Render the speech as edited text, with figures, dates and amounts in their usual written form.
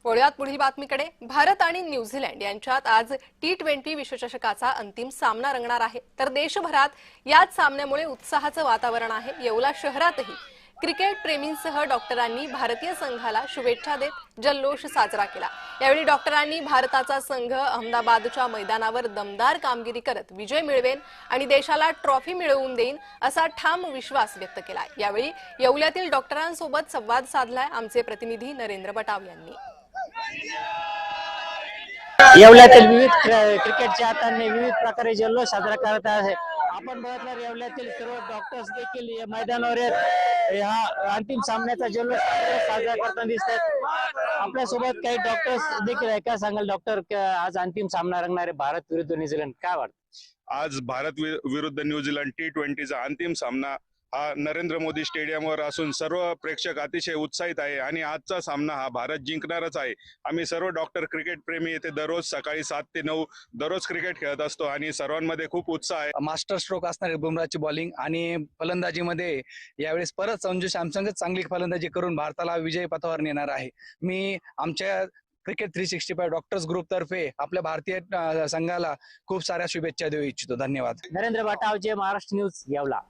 वळूयात पुढील बातमीकडे। भारत आणि न्यूझीलंड यांच्यात आज T20 विश्वचषकाचा अंतिम सामना रंगणार आहे। तर देशभरात याच सामन्यामुळे उत्साहाचं वातावरण आहे। येवला शहरातही क्रिकेट प्रेमींसह डॉक्टरांनी भारतीय संघाला शुभेच्छा देत जल्लोष साजरा केला। यावेळी डॉक्टरांनी भारताचा संघ अहमदाबादच्या मैदानावर दमदार कामगिरी करत विजय मिळवेल आणि देशाला ट्रॉफी मिळवून देईन असा ठाम विश्वास व्यक्त केला। यावेळी येवल्यातील डॉक्टरांसोबत संवाद साधलाय आमचे प्रतिनिधी नरेंद्र बटाव यांनी। येवल्यातील विविध क्रिकेटच्या हातांनी विविध प्रकारे जल्लोष साजरा करत आहे। आपण बघितलं येवल्यातील सर्व डॉक्टर्स देखील या मैदानावर या अंतिम सामन्याचा जल्लोष साजरा करताना दिसत आहेत। आपल्यासोबत काही डॉक्टर्स देखील आहे। काय सांगाल डॉक्टर, आज अंतिम सामना रंगणार आहे भारत विरुद्ध न्यूझीलंड, काय वाटतं? आज भारत विरुद्ध न्यूझीलंड T20चा अंतिम सामना हा नरेंद्र मोदी स्टेडियमवर असून सर्व प्रेक्षक अतिशय उत्साहित आहे आणि आजचा सामना हा भारत जिंकणारच आहे। आम्ही सर्व डॉक्टर क्रिकेट प्रेमी येथे दररोज सकाळी 7 ते 9 दररोज क्रिकेट खेळत असतो आणि सर्वांमध्ये खूप उत्साह आहे। मास्टर स्ट्रोक असणारे बुमराची बॉलिंग आणि फलंदाजीमध्ये यावेळेस परत संजू सॅमसंगच चांगली फलंदाजी करून भारताला विजय पथावर नेणार आहे। मी आमच्या क्रिकेट 365 डॉक्टर्स ग्रुप तर्फे आपल्या भारतीय संघाला खूप साऱ्या शुभेच्छा देऊ इच्छितो। धन्यवाद। नरेंद्र बटाव, जे महाराष्ट्र न्यूज, येवला।